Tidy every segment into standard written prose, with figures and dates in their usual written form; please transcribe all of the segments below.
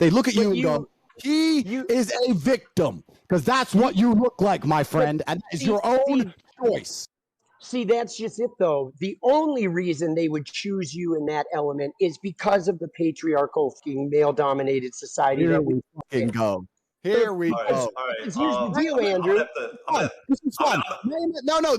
They look at you and go, he is a victim, because that's what you look like, my friend, and it's your own choice. See, that's just it, though. The only reason they would choose you in that element is because of the patriarchal, male-dominated society. Here we fucking go. Here we go. All right. Here's the deal, Andrew. This is fun. No. I'm not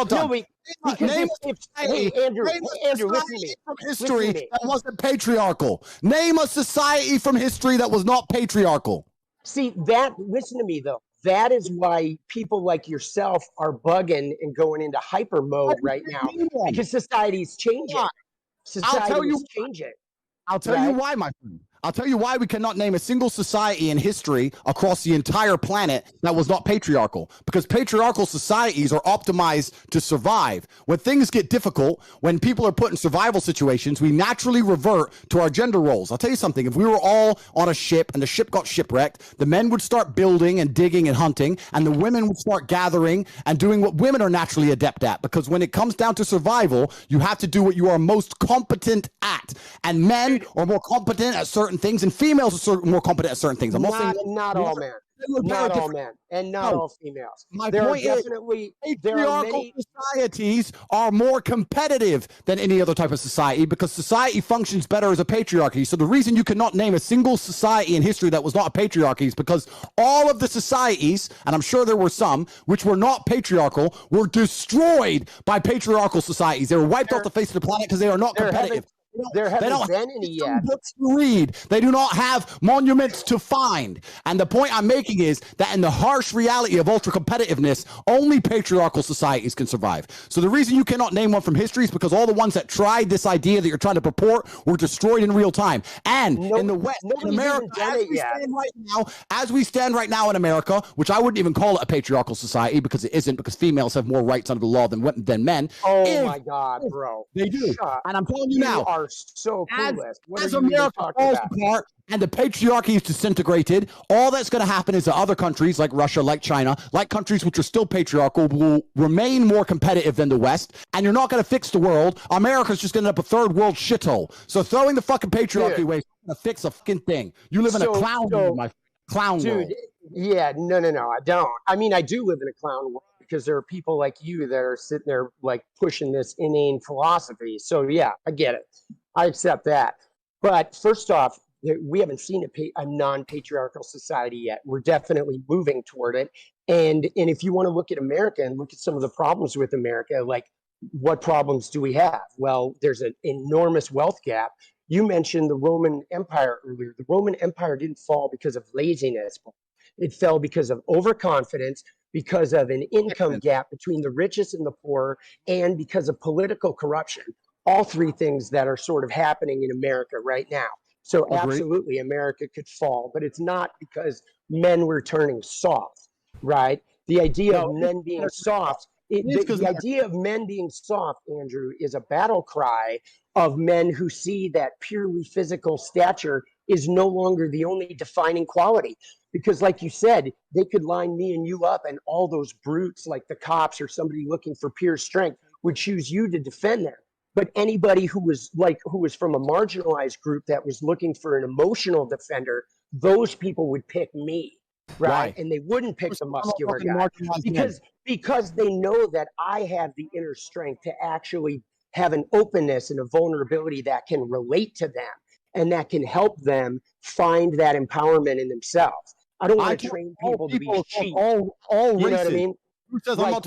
done. No, because hey, Andrew, listen to me. From history that wasn't patriarchal. Name a society from history that was not patriarchal. See, listen to me, though. That is why people like yourself are bugging and going into hyper mode right now, because society's changing. Society's changing. I'll tell you why, my friend. I'll tell you why we cannot name a single society in history across the entire planet that was not patriarchal. Because patriarchal societies are optimized to survive. When things get difficult, when people are put in survival situations, we naturally revert to our gender roles. I'll tell you something. If we were all on a ship and the ship got shipwrecked, the men would start building and digging and hunting, and the women would start gathering and doing what women are naturally adept at. Because when it comes down to survival, you have to do what you are most competent at. And men are more competent at certain things, and females are more competent at certain things. I'm not saying not all men. Not all men, and not all females. My point is, patriarchal societies are more competitive than any other type of society, because society functions better as a patriarchy. So the reason you cannot name a single society in history that was not a patriarchy is because all of the societies, and I'm sure there were some, which were not patriarchal, were destroyed by patriarchal societies. They were wiped off the face of the planet because they are not competitive. There haven't been any yet. Books to read. They do not have monuments to find. And the point I'm making is that in the harsh reality of ultra competitiveness, only patriarchal societies can survive. So the reason you cannot name one from history is because all the ones that tried this idea that you're trying to purport were destroyed in real time. And in the West, in America, as we stand right now in America, which I wouldn't even call it a patriarchal society because it isn't, because females have more rights under the law than men. Oh my God, bro. They do. And I'm telling you now, are so clueless. As America falls apart and the patriarchy is disintegrated, all that's going to happen is that other countries like Russia, like China, like countries which are still patriarchal, will remain more competitive than the West, and you're not going to fix the world. America's just going to end up a third world shithole. So throwing the fucking patriarchy away is going to fix a fucking thing. You live in a clown world, my clown world. Yeah, no, I don't. I mean, I do live in a clown world, because there are people like you that are sitting there like pushing this inane philosophy. So yeah, I get it. I accept that. But first off, we haven't seen a non-patriarchal society yet. We're definitely moving toward it. And if you want to look at America and look at some of the problems with America, like what problems do we have? Well, there's an enormous wealth gap. You mentioned the Roman Empire earlier. The Roman Empire didn't fall because of laziness. It fell because of overconfidence, because of an income gap between the richest and the poor, and because of political corruption. All three things that are sort of happening in America right now. So absolutely, America could fall, but it's not because men were turning soft, right? The idea of men being soft, the idea of men being soft, Andrew, is a battle cry of men who see that purely physical stature is no longer the only defining quality. Because like you said, they could line me and you up, and all those brutes like the cops or somebody looking for pure strength would choose you to defend them. But anybody who was from a marginalized group that was looking for an emotional defender, those people would pick me, right? And they wouldn't pick the muscular guy because they know that I have the inner strength to actually have an openness and a vulnerability that can relate to them and that can help them find that empowerment in themselves. I don't want to train people to be cheap. All you know what I mean? Like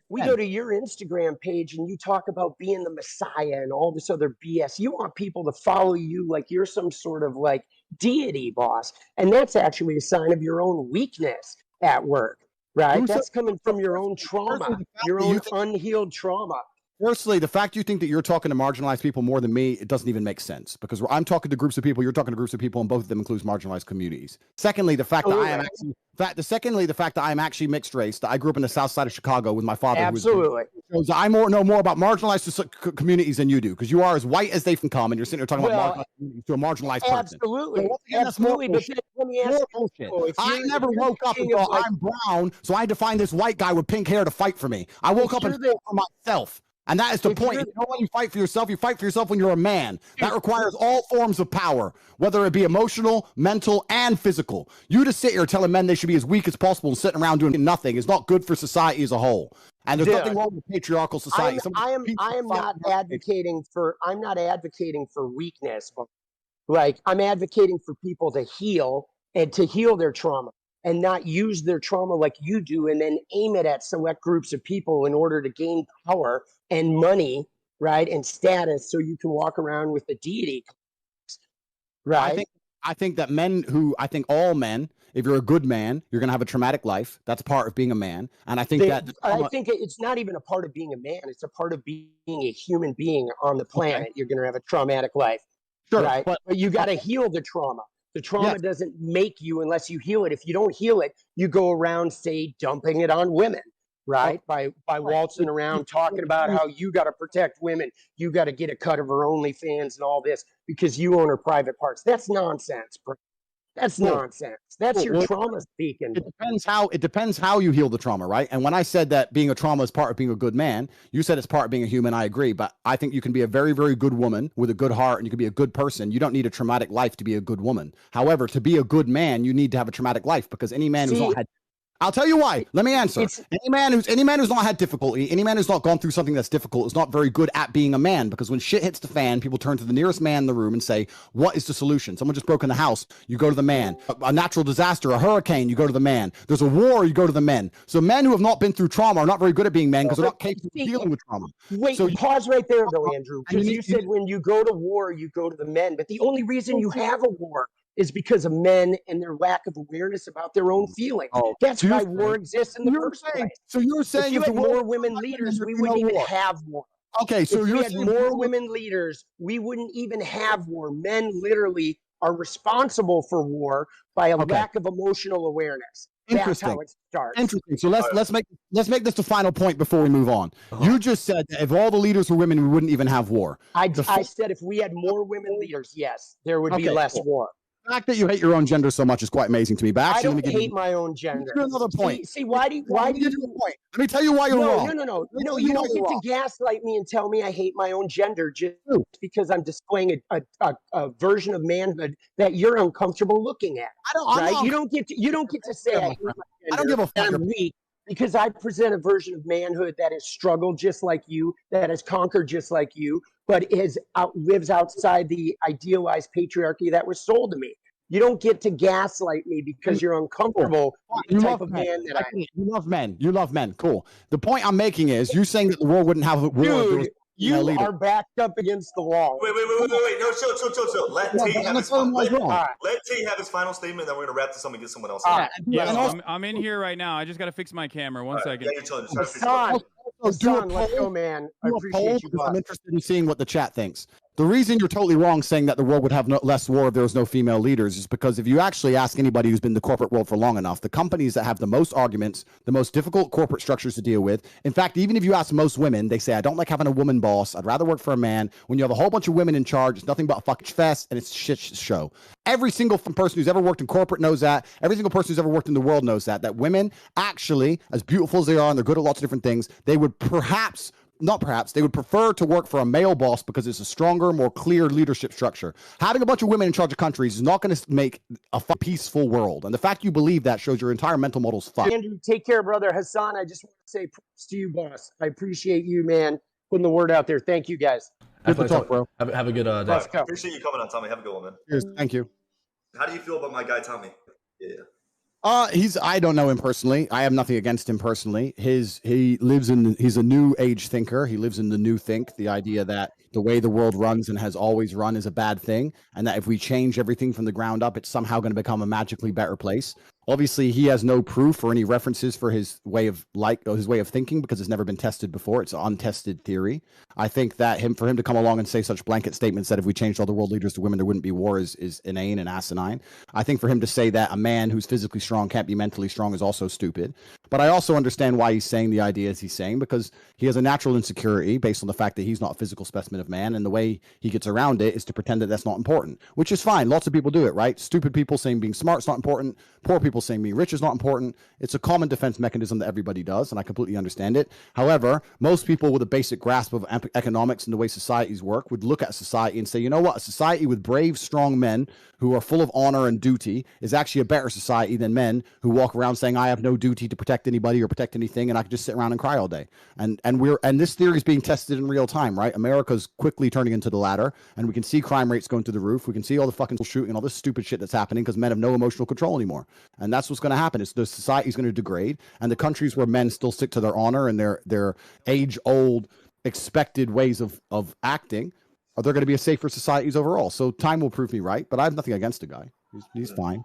we go to your Instagram page and you talk about being the Messiah and all this other BS. You want people to follow you like you're some sort of like deity, boss. And that's actually a sign of your own weakness at work, right? That's coming from your own trauma, your own unhealed trauma. Firstly, the fact you think that you're talking to marginalized people more than me, it doesn't even make sense, because I'm talking to groups of people, you're talking to groups of people, and both of them includes marginalized communities. Secondly, the fact that I am actually mixed race, that I grew up in the south side of Chicago with my father. Absolutely. I know more about marginalized communities than you do, because you are as white as they can come, and you're sitting there talking about marginalized communities to a marginalized person. Absolutely. So absolutely. But let me ask you, I never woke up and thought, I'm brown, so I had to find this white guy with pink hair to fight for me. I woke up and fought for myself. And that is the If point. you're- You know when you fight for yourself, you fight for yourself when you're a man. That requires all forms of power, whether it be emotional, mental, and physical. You to sit here telling men they should be as weak as possible and sitting around doing nothing is not good for society as a whole. And there's nothing wrong with patriarchal society. I'm not advocating for weakness, but like I'm advocating for people to heal and to heal their trauma and not use their trauma like you do and then aim it at select groups of people in order to gain power and money, right? And status so you can walk around with the deity. Right. I think that all men, if you're a good man, you're gonna have a traumatic life. That's part of being a man. And I think I think it's not even a part of being a man, it's a part of being a human being on the planet. Okay. You're gonna have a traumatic life. Sure, right? But you gotta heal the trauma. The trauma doesn't make you unless you heal it. If you don't heal it, you go around, say, dumping it on women, right? By waltzing around talking about how you got to protect women. You got to get a cut of her OnlyFans and all this because you own her private parts. That's nonsense, bro. That's nonsense. That's your trauma speaking. It depends how you heal the trauma, right? And when I said that being a trauma is part of being a good man, you said it's part of being a human. I agree, but I think you can be a very, very good woman with a good heart, and you can be a good person. You don't need a traumatic life to be a good woman. However, to be a good man, you need to have a traumatic life because any man who's not had I'll tell you why. Let me answer. Any man who's not had difficulty, any man who's not gone through something that's difficult is not very good at being a man because when shit hits the fan, people turn to the nearest man in the room and say, what is the solution? Someone just broke in the house, you go to the man. A natural disaster, a hurricane, you go to the man. There's a war, you go to the men. So men who have not been through trauma are not very good at being men because they're not capable of dealing with trauma. Wait, so pause right there though, Andrew, because you said when you go to war, you go to the men, but the only reason you have a war is because of men and their lack of awareness about their own feelings. That's why war exists in the first place. So you're saying if you had more women leaders, we wouldn't even have war. Okay, so if we had more women leaders, we wouldn't even have war. Men literally are responsible for war by a lack of emotional awareness. That's how it starts. Interesting. So let's make this the final point before we move on. You just said that if all the leaders were women, we wouldn't even have war. I said if we had more women leaders, yes, there would be less war. The fact that you hate your own gender so much is quite amazing to me. But actually, I don't hate my own gender. Another point. See, why do you? Let me tell you why you're wrong. No, you don't get to gaslight me and tell me I hate my own gender just because I'm displaying a version of manhood that you're uncomfortable looking at. You don't get to say I hate my gender. I don't give a fuck. I'm weak because I present a version of manhood that has struggled just like you, that has conquered just like you, but lives outside the idealized patriarchy that was sold to me. You don't get to gaslight me because you're uncomfortable with the type of man that I am. You love men. You love men. Cool. The point I'm making is you're saying that the world wouldn't have a war. Dude, you are backed up against the wall. Wait. No, chill. Let Tate have his final statement, then we're going to wrap this up and get someone else. I'm in here right now. I just got to fix my camera. One second. Yeah, you're chilling. Hassan, let's go, man. I appreciate you. I'm interested in seeing what the chat thinks. The reason you're totally wrong saying that the world would have less war if there was no female leaders is because if you actually ask anybody who's been in the corporate world for long enough, the companies that have the most arguments, the most difficult corporate structures to deal with, in fact, even if you ask most women, they say, I don't like having a woman boss. I'd rather work for a man. When you have a whole bunch of women in charge, it's nothing but a fucking fest and it's a shit show. Every single person who's ever worked in corporate knows that. Every single person who's ever worked in the world knows that women actually, as beautiful as they are and they're good at lots of different things, they would they would prefer to work for a male boss because it's a stronger, more clear leadership structure. Having a bunch of women in charge of countries is not going to make a peaceful world. And the fact you believe that shows your entire mental model's fucked. Andrew, take care, brother. Hassan, I just want to say props to you, boss. I appreciate you, man, putting the word out there. Thank you, guys. Good to talk, bro. Have a good day. Right, appreciate you coming on, Tommy. Have a good one, man. Cheers. Thank you. How do you feel about my guy, Tommy? Yeah. I don't know him personally. I have nothing against him personally. He's a new age thinker. He lives in the new think, the idea that the way the world runs and has always run is a bad thing. And that if we change everything from the ground up, it's somehow going to become a magically better place. Obviously, he has no proof or any references for his way of thinking because it's never been tested before. It's an untested theory. I think that for him to come along and say such blanket statements that if we changed all the world leaders to women, there wouldn't be war is inane and asinine. I think for him to say that a man who's physically strong can't be mentally strong is also stupid. But I also understand why he's saying the ideas he's saying, because he has a natural insecurity based on the fact that he's not a physical specimen of man. And the way he gets around it is to pretend that that's not important, which is fine. Lots of people do it, right? Stupid people saying being smart is not important. Poor people saying being rich is not important. It's a common defense mechanism that everybody does, and I completely understand it. However, most people with a basic grasp of economics and the way societies work would look at society and say, you know what? A society with brave, strong men who are full of honor and duty is actually a better society than men who walk around saying, I have no duty to protect anybody or protect anything, and I can just sit around and cry all day. And this theory is being tested in real time, right? America's quickly turning into the latter, and we can see crime rates going through the roof. We can see all the fucking shooting, all this stupid shit that's happening because men have no emotional control anymore. And that's what's going to happen. Is the society is going to degrade, and the countries where men still stick to their honor and their age-old expected ways of acting, are there going to be a safer societies overall? So time will prove me right, but I have nothing against the guy. He's fine.